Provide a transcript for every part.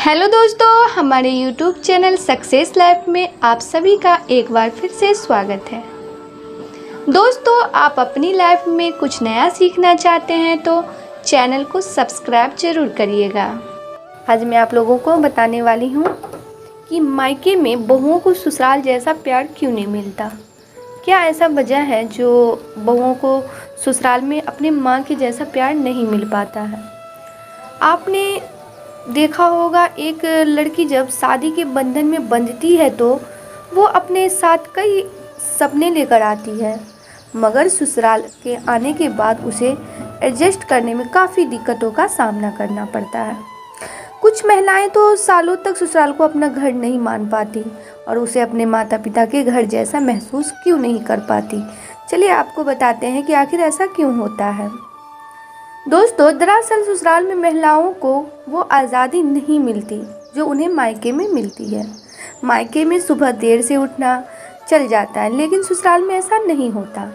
Hello दोस्तों, हमारे YouTube channel success life में आप सभी का एक बार फिर से स्वागत है। दोस्तों, आप अपनी लाइफ में कुछ नया सीखना चाहते हैं तो चैनल को सब्सक्राइब जरूर करिएगा। आज मैं आप लोगों को बताने वाली हूँ कि मायके में बहुओं को ससुराल जैसा प्यार क्यों नहीं मिलता। क्या ऐसा वजह है जो बहुओं को ससुराल में अपने माँ के जैसा प्यार नहीं मिल पाता है। आपने देखा होगा, एक लड़की जब शादी के बंधन में बंधती है तो वो अपने साथ कई सपने लेकर आती है, मगर ससुराल के आने के बाद उसे एडजस्ट करने में काफ़ी दिक्कतों का सामना करना पड़ता है। कुछ महिलाएं तो सालों तक ससुराल को अपना घर नहीं मान पाती और उसे अपने माता पिता के घर जैसा महसूस क्यों नहीं कर पाती। चलिए आपको बताते हैं कि आखिर ऐसा क्यों होता है। दोस्तों, दरअसल ससुराल में महिलाओं को वो आज़ादी नहीं मिलती जो उन्हें मायके में मिलती है। मायके में सुबह देर से उठना चल जाता है, लेकिन ससुराल में ऐसा नहीं होता।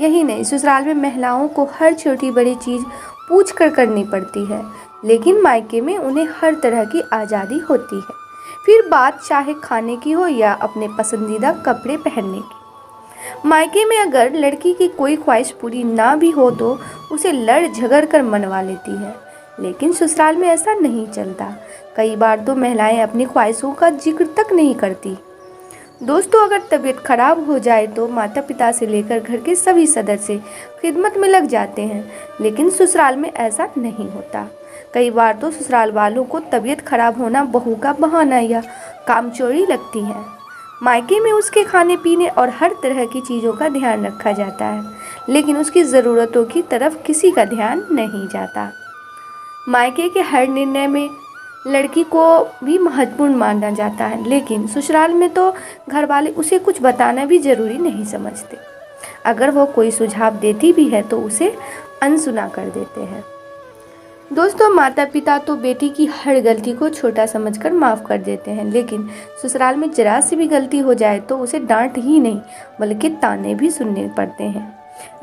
यही नहीं, ससुराल में महिलाओं को हर छोटी बड़ी चीज़ पूछ कर करनी पड़ती है, लेकिन मायके में उन्हें हर तरह की आज़ादी होती है। फिर बात चाहे खाने की हो या अपने पसंदीदा कपड़े पहनने की। मायके में अगर लड़की की कोई ख्वाहिश पूरी ना भी हो तो उसे लड़ झगड़ कर मनवा लेती है, लेकिन ससुराल में ऐसा नहीं चलता। कई बार तो महिलाएं अपनी ख्वाहिशों का जिक्र तक नहीं करती। दोस्तों, अगर तबीयत खराब हो जाए तो माता पिता से लेकर घर के सभी सदस्य खिदमत में लग जाते हैं, लेकिन ससुराल में ऐसा नहीं होता। कई बार तो ससुराल वालों को तबीयत खराब होना बहू का बहाना या कामचोरी लगती है। मायके में उसके खाने पीने और हर तरह की चीज़ों का ध्यान रखा जाता है, लेकिन उसकी ज़रूरतों की तरफ किसी का ध्यान नहीं जाता। मायके के हर निर्णय में लड़की को भी महत्वपूर्ण माना जाता है, लेकिन ससुराल में तो घर वाले उसे कुछ बताना भी ज़रूरी नहीं समझते। अगर वो कोई सुझाव देती भी है तो उसे अनसुना कर देते हैं। दोस्तों, माता पिता तो बेटी की हर गलती को छोटा समझकर माफ़ कर देते हैं, लेकिन ससुराल में जरा सी भी गलती हो जाए तो उसे डांट ही नहीं बल्कि ताने भी सुनने पड़ते हैं।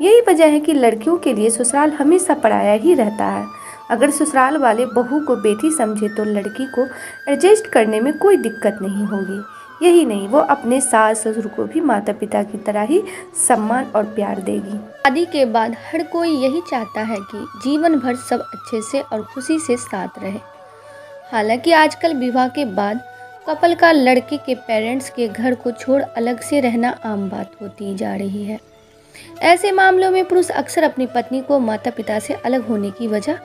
यही वजह है कि लड़कियों के लिए ससुराल हमेशा पराया ही रहता है। अगर ससुराल वाले बहू को बेटी समझे तो लड़की को एडजस्ट करने में कोई दिक्कत नहीं होगी। यही नहीं, वो अपने सास ससुर को भी माता पिता की तरह ही सम्मान और प्यार देगी। शादी के बाद हर कोई यही चाहता है कि जीवन भर सब अच्छे से और खुशी से साथ रहे। हालांकि आजकल विवाह के बाद कपल का लड़के के पेरेंट्स के घर को छोड़ अलग से रहना आम बात होती जा रही है। ऐसे मामलों में पुरुष अक्सर अपनी पत्नी को माता पिता से अलग होने की वजह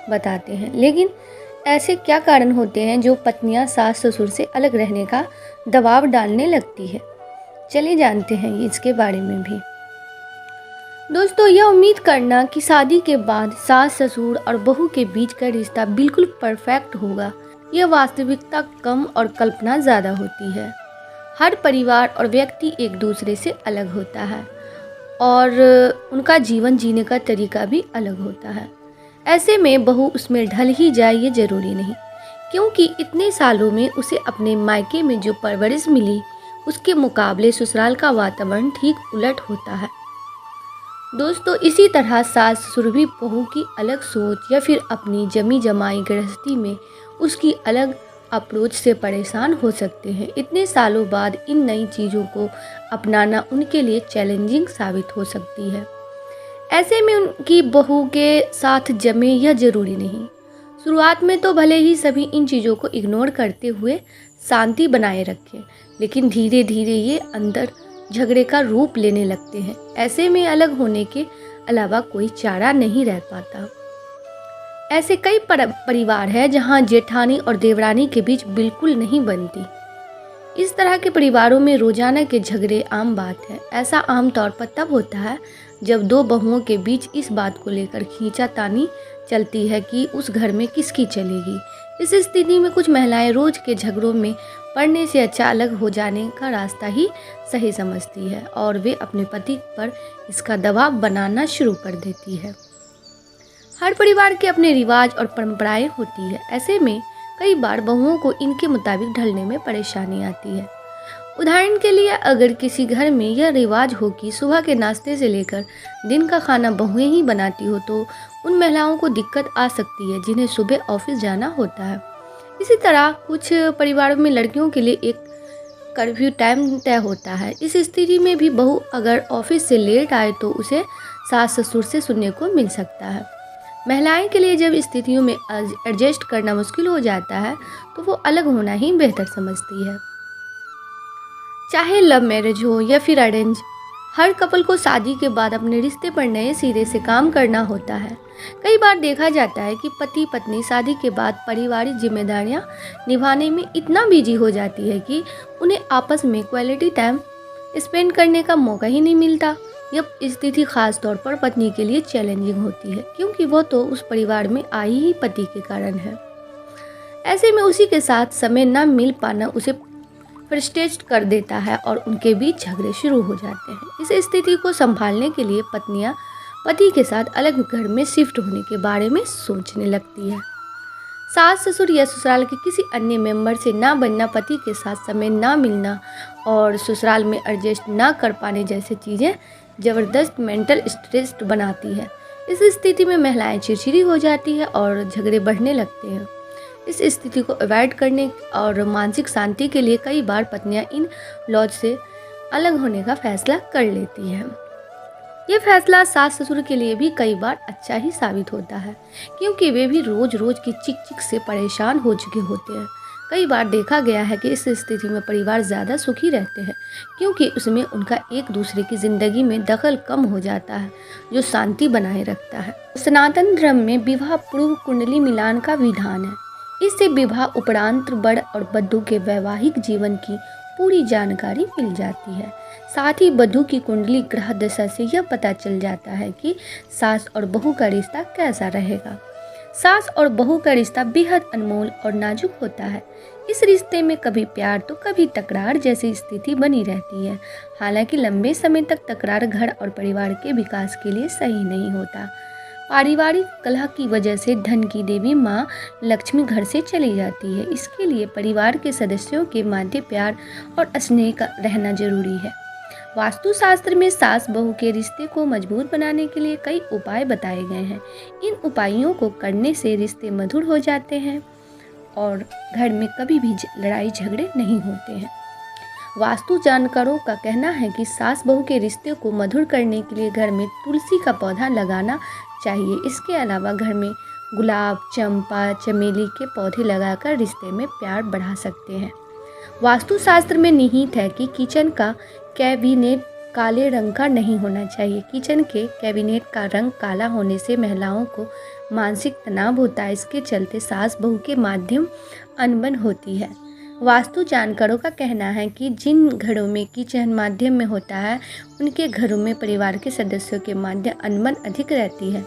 बताते हैं, लेकिन ऐसे क्या कारण होते हैं जो पत्नियां सास ससुर से अलग रहने का दबाव डालने लगती है। चलिए जानते हैं इसके बारे में भी। दोस्तों, यह उम्मीद करना कि शादी के बाद सास ससुर और बहू के बीच का रिश्ता बिल्कुल परफेक्ट होगा, यह वास्तविकता कम और कल्पना ज़्यादा होती है। हर परिवार और व्यक्ति एक दूसरे से अलग होता है और उनका जीवन जीने का तरीका भी अलग होता है। ऐसे में बहू उसमें ढल ही जाए ये ज़रूरी नहीं, क्योंकि इतने सालों में उसे अपने मायके में जो परवरिश मिली उसके मुकाबले ससुराल का वातावरण ठीक उलट होता है। दोस्तों, इसी तरह सास ससुर भी बहू की अलग सोच या फिर अपनी जमी जमाई गृहस्थी में उसकी अलग अप्रोच से परेशान हो सकते हैं। इतने सालों बाद इन नई चीज़ों को अपनाना उनके लिए चैलेंजिंग साबित हो सकती है। ऐसे में उनकी बहू के साथ जमे यह ज़रूरी नहीं। शुरुआत में तो भले ही सभी इन चीज़ों को इग्नोर करते हुए शांति बनाए रखें, लेकिन धीरे धीरे ये अंदर झगड़े का रूप लेने लगते हैं। ऐसे में अलग होने के अलावा कोई चारा नहीं रह पाता। ऐसे कई परिवार हैं जहां जेठानी और देवरानी के बीच बिल्कुल नहीं बनती। इस तरह के परिवारों में रोजाना के झगड़े आम बात है। ऐसा आमतौर पर तब होता है जब दो बहुओं के बीच इस बात को लेकर खींचातानी चलती है कि उस घर में किसकी चलेगी। इस स्थिति में कुछ महिलाएं रोज के झगड़ों में पड़ने से अच्छा अलग हो जाने का रास्ता ही सही समझती है और वे अपने पति पर इसका दबाव बनाना शुरू कर देती है। हर परिवार के अपने रिवाज और परंपराएं होती है। ऐसे में कई बार बहुओं को इनके मुताबिक ढलने में परेशानी आती है। उदाहरण के लिए, अगर किसी घर में यह रिवाज हो कि सुबह के नाश्ते से लेकर दिन का खाना बहुएं ही बनाती हो तो उन महिलाओं को दिक्कत आ सकती है जिन्हें सुबह ऑफिस जाना होता है। इसी तरह कुछ परिवारों में लड़कियों के लिए एक कर्फ्यू टाइम तय होता है। इस स्थिति में भी बहू अगर ऑफिस से लेट आए तो उसे सास ससुर से सुनने को मिल सकता है। महिलाएं के लिए जब स्थितियों में एडजस्ट करना मुश्किल हो जाता है तो वो अलग होना ही बेहतर समझती है। चाहे लव मैरिज हो या फिर अरेंज, हर कपल को शादी के बाद अपने रिश्ते पर नए सिरे से काम करना होता है। कई बार देखा जाता है कि पति पत्नी शादी के बाद पारिवारिक जिम्मेदारियां निभाने में इतना बिजी हो जाती है कि उन्हें आपस में क्वालिटी टाइम स्पेंड करने का मौका ही नहीं मिलता। यह स्थिति खास तौर पर पत्नी के लिए चैलेंजिंग होती है, क्योंकि वह तो उस परिवार में आई ही पति के कारण है। ऐसे में उसी के साथ समय न मिल पाना उसे फ्रस्ट्रेट कर देता है और उनके बीच झगड़े शुरू हो जाते हैं। इस स्थिति को संभालने के लिए पत्नियां पति के साथ अलग घर में शिफ्ट होने के बारे में सोचने लगती है। सास ससुर या ससुराल के किसी अन्य मेंबर से ना बनना, पति के साथ समय ना मिलना और ससुराल में एडजस्ट ना कर पाने जैसी चीज़ें ज़बरदस्त मेंटल स्ट्रेस बनाती है। इस स्थिति में महिलाएं चिड़चिड़ी हो जाती है और झगड़े बढ़ने लगते हैं। इस स्थिति को अवॉइड करने और मानसिक शांति के लिए कई बार पत्नियां इन लॉज से अलग होने का फैसला कर लेती हैं। ये फैसला सास ससुर के लिए भी कई बार अच्छा ही साबित होता है, क्योंकि वे भी रोज रोज की चिक चिक से परेशान हो चुके होते हैं। कई बार देखा गया है कि इस स्थिति में परिवार ज़्यादा सुखी रहते हैं, क्योंकि उसमें उनका एक दूसरे की ज़िंदगी में दखल कम हो जाता है, जो शांति बनाए रखता है। सनातन धर्म में विवाह पूर्व कुंडली मिलान का विधान है। इससे विवाह उपरांत वर और वधू के वैवाहिक जीवन की पूरी जानकारी मिल जाती है। साथ ही वधू की कुंडली ग्रह दशा से यह पता चल जाता है कि सास और बहू का रिश्ता कैसा रहेगा। सास और बहू का रिश्ता बेहद अनमोल और नाजुक होता है। इस रिश्ते में कभी प्यार तो कभी तकरार जैसी स्थिति बनी रहती है। हालांकि लंबे समय तक तकरार घर और परिवार के विकास के लिए सही नहीं होता। पारिवारिक कलह की वजह से धन की देवी माँ लक्ष्मी घर से चली जाती है। इसके लिए परिवार के सदस्यों के मध्य प्यार और स्नेह का रहना जरूरी है। वास्तुशास्त्र में सास बहू के रिश्ते को मजबूत बनाने के लिए कई उपाय बताए गए हैं। इन उपायों को करने से रिश्ते मधुर हो जाते हैं और घर में कभी भी लड़ाई झगड़े नहीं होते हैं। वास्तु जानकारों का कहना है कि सास बहू के रिश्ते को मधुर करने के लिए घर में तुलसी का पौधा लगाना चाहिए। इसके अलावा घर में गुलाब, चंपा, चमेली के पौधे लगाकर रिश्ते में प्यार बढ़ा सकते हैं। वास्तुशास्त्र में निहित है कि किचन का कैबिनेट काले रंग का नहीं होना चाहिए। किचन के कैबिनेट का रंग काला होने से महिलाओं को मानसिक तनाव होता है। इसके चलते सास बहू के माध्यम अनबन होती है। वास्तु जानकारों का कहना है कि जिन घरों में किचन माध्यम में होता है, उनके घरों में परिवार के सदस्यों के माध्यम अनबन अधिक रहती है।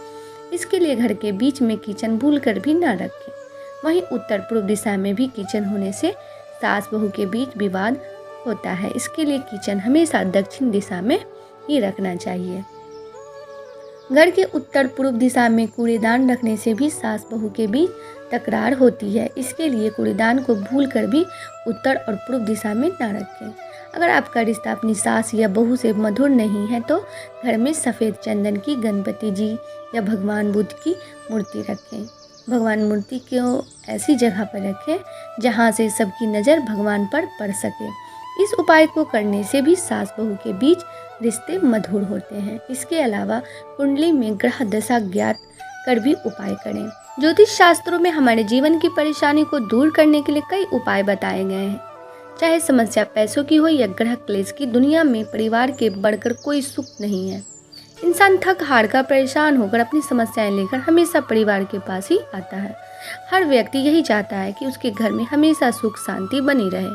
इसके लिए घर के बीच में किचन भूलकर भी न रखें। वहीं उत्तर पूर्व दिशा में भी किचन होने से सास बहू के बीच विवाद होता है। इसके लिए किचन हमेशा दक्षिण दिशा में ही रखना चाहिए। घर के उत्तर पूर्व दिशा में कूड़ेदान रखने से भी सास बहू के बीच तकरार होती है। इसके लिए कूड़ेदान को भूलकर भी उत्तर और पूर्व दिशा में न रखें। अगर आपका रिश्ता अपनी सास या बहू से मधुर नहीं है तो घर में सफ़ेद चंदन की गणपति जी या भगवान बुद्ध की मूर्ति रखें। भगवान मूर्ति को ऐसी जगह पर रखें जहां से सबकी नज़र भगवान पर पड़ सके। इस उपाय को करने से भी सास बहू के बीच रिश्ते मधुर होते हैं। इसके अलावा कुंडली में ग्रह दशा ज्ञात कर भी उपाय करें। ज्योतिष शास्त्रों में हमारे जीवन की परेशानी को दूर करने के लिए कई उपाय बताए गए हैं। चाहे समस्या पैसों की हो या ग्रह क्लेश की, दुनिया में परिवार के बढ़कर कोई सुख नहीं है। इंसान थक हार कर परेशान होकर अपनी समस्याएं लेकर हमेशा परिवार के पास ही आता है। हर व्यक्ति यही चाहता है कि उसके घर में हमेशा सुख शांति बनी रहे,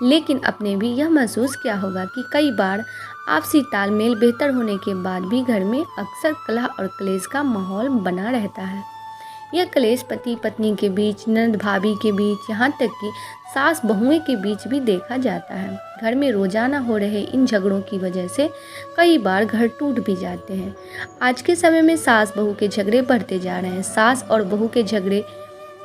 लेकिन अपने भी यह महसूस किया होगा कि कई बार आपसी तालमेल बेहतर होने के बाद भी घर में अक्सर कलह और क्लेश का माहौल बना रहता है। यह क्लेश पति पत्नी के बीच, ननद भाभी के बीच, यहाँ तक कि सास बहुएं के बीच भी देखा जाता है। घर में रोजाना हो रहे इन झगड़ों की वजह से कई बार घर टूट भी जाते हैं। आज के समय में सास बहू के झगड़े बढ़ते जा रहे हैं। सास और बहू के झगड़े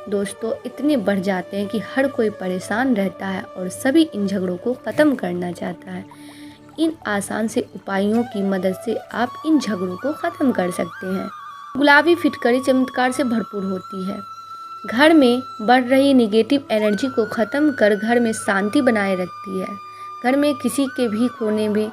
दोस्तों इतने बढ़ जाते हैं कि हर कोई परेशान रहता है और सभी इन झगड़ों को ख़त्म करना चाहता है। इन आसान से उपायों की मदद से आप इन झगड़ों को ख़त्म कर सकते हैं। गुलाबी फिटकरी चमत्कार से भरपूर होती है। घर में बढ़ रही निगेटिव एनर्जी को ख़त्म कर घर में शांति बनाए रखती है। घर में किसी के भी कोने में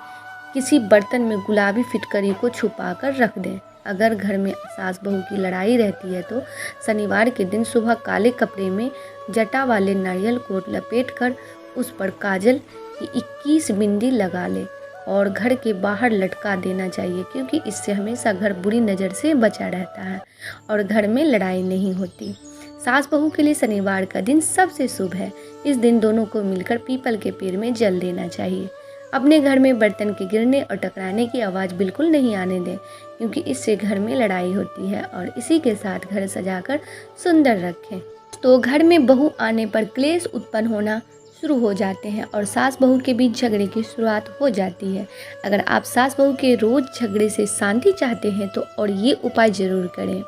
किसी बर्तन में गुलाबी फिटकरी को छुपा कर रख दें। अगर घर में सास बहू की लड़ाई रहती है तो शनिवार के दिन सुबह काले कपड़े में जटा वाले नारियल को लपेटकर उस पर काजल की 21 बिंदी लगा ले और घर के बाहर लटका देना चाहिए, क्योंकि इससे हमेशा घर बुरी नज़र से बचा रहता है और घर में लड़ाई नहीं होती। सास बहू के लिए शनिवार का दिन सबसे शुभ है। इस दिन दोनों को मिलकर पीपल के पेड़ में जल देना चाहिए। अपने घर में बर्तन के गिरने और टकराने की आवाज़ बिल्कुल नहीं आने दें, क्योंकि इससे घर में लड़ाई होती है। और इसी के साथ घर सजाकर सुंदर रखें। तो घर में बहू आने पर क्लेश उत्पन्न होना शुरू हो जाते हैं और सास बहू के बीच झगड़े की शुरुआत हो जाती है। अगर आप सास बहू के रोज़ झगड़े से शांति चाहते हैं तो और ये उपाय ज़रूर करें।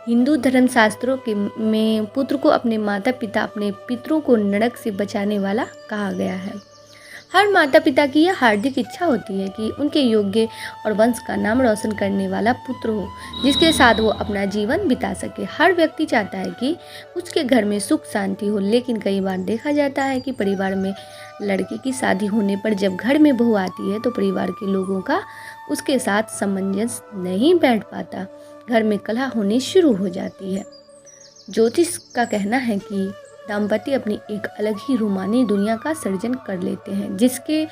हिंदू धर्म शास्त्रों के में पुत्र को अपने माता पिता अपने पितरों को नरक से बचाने वाला कहा गया है। हर माता पिता की यह हार्दिक इच्छा होती है कि उनके योग्य और वंश का नाम रोशन करने वाला पुत्र हो, जिसके साथ वो अपना जीवन बिता सके। हर व्यक्ति चाहता है कि उसके घर में सुख शांति हो, लेकिन कई बार देखा जाता है कि परिवार में लड़के की शादी होने पर जब घर में बहू आती है तो परिवार के लोगों का उसके साथ सामंजस्य नहीं बैठ पाता। घर में कलह होनी शुरू हो जाती है। ज्योतिष का कहना है कि दाम्पत्य अपनी एक अलग ही रूमानी दुनिया का सृजन कर लेते हैं, जिसके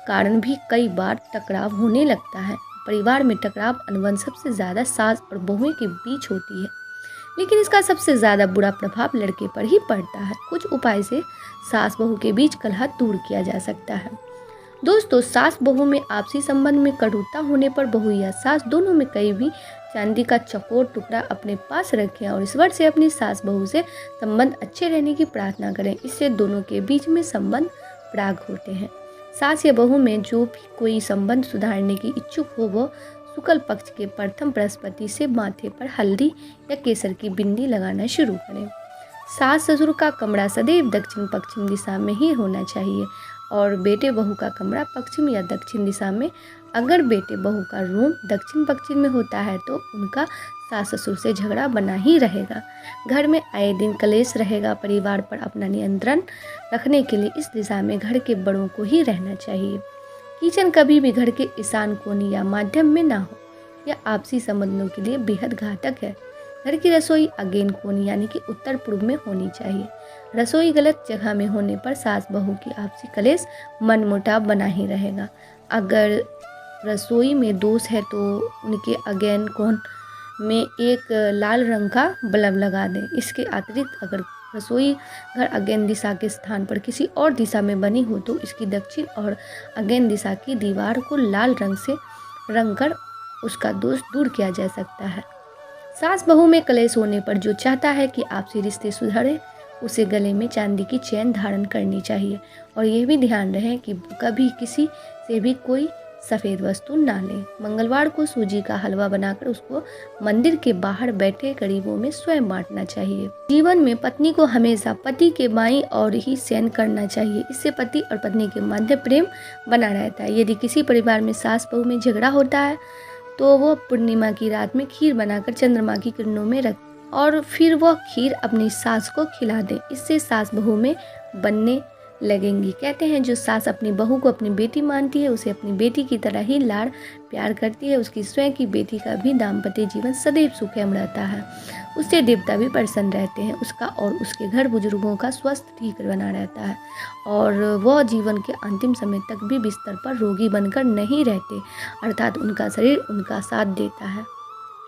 कारण भी कई बार टकराव होने लगता है। परिवार में टकराव अनबन सबसे ज़्यादा सास और बहुओं के बीच होती है, लेकिन इसका सबसे ज़्यादा बुरा प्रभाव लड़के पर ही पड़ता है। कुछ उपाय से सास बहू के बीच कलह दूर किया जा सकता है। दोस्तों, सास बहू में आपसी संबंध में कटुता होने पर बहू या सास दोनों में कई भी चांदी का चौकोर टुकड़ा अपने पास रखें और ईश्वर से अपनी सास बहू से संबंध अच्छे रहने की प्रार्थना करें। इससे दोनों के बीच में संबंध प्राग होते हैं। सास या बहू में जो भी कोई संबंध सुधारने की इच्छुक हो वह शुक्ल पक्ष के प्रथम बृहस्पति से माथे पर हल्दी या केसर की बिंदी लगाना शुरू करें। सास ससुर का कमरा सदैव दक्षिण पश्चिम दिशा में ही होना चाहिए और बेटे बहू का कमरा पश्चिम या दक्षिण दिशा में। अगर बेटे बहू का रूम दक्षिण पश्चिम में होता है तो उनका सास ससुर से झगड़ा बना ही रहेगा। घर में आए दिन कलेश रहेगा। परिवार पर अपना नियंत्रण रखने के लिए इस दिशा में घर के बड़ों को ही रहना चाहिए। किचन कभी भी घर के ईशान कोने या माध्यम में ना हो, यह आपसी संबंधों के लिए बेहद घातक है। घर की रसोई अगेन कोण यानी कि उत्तर पूर्व में होनी चाहिए। रसोई गलत जगह में होने पर सास बहू की आपसी कलेश मनमुटाव बना ही रहेगा। अगर रसोई में दोष है तो उनके अगेन कोण में एक लाल रंग का बल्ब लगा दें। इसके अतिरिक्त अगर रसोई घर अगेन दिशा के स्थान पर किसी और दिशा में बनी हो तो इसकी दक्षिण और अगेन दिशा की दीवार को लाल रंग से रंग कर उसका दोष दूर किया जा सकता है। सास बहू में कलेश होने पर जो चाहता है कि आपसी रिश्ते सुधरे उसे गले में चांदी की चेन धारण करनी चाहिए और यह भी ध्यान रहे कि कभी किसी से भी कोई सफ़ेद वस्तु ना लें। मंगलवार को सूजी का हलवा बनाकर उसको मंदिर के बाहर बैठे गरीबों में स्वयं बांटना चाहिए। जीवन में पत्नी को हमेशा पति के बाईं ओर ही शयन करना चाहिए। इससे पति और पत्नी के मध्य प्रेम बना रहता है। यदि किसी परिवार में सास बहू में झगड़ा होता है तो वह पूर्णिमा की रात में खीर बनाकर चंद्रमा की किरणों में रख और फिर वह खीर अपनी सास को खिला दे। इससे सास बहू में बनने लगेंगी। कहते हैं जो सास अपनी बहू को अपनी बेटी मानती है उसे अपनी बेटी की तरह ही लाड़ प्यार करती है। उसकी स्वयं की बेटी का भी दाम्पत्य जीवन सदैव सुखमय रहता है। उससे देवता भी प्रसन्न रहते हैं। उसका और उसके घर बुजुर्गों का स्वास्थ्य ठीक बना रहता है और वह जीवन के अंतिम समय तक भी बिस्तर पर रोगी बनकर नहीं रहते, अर्थात उनका शरीर उनका साथ देता है।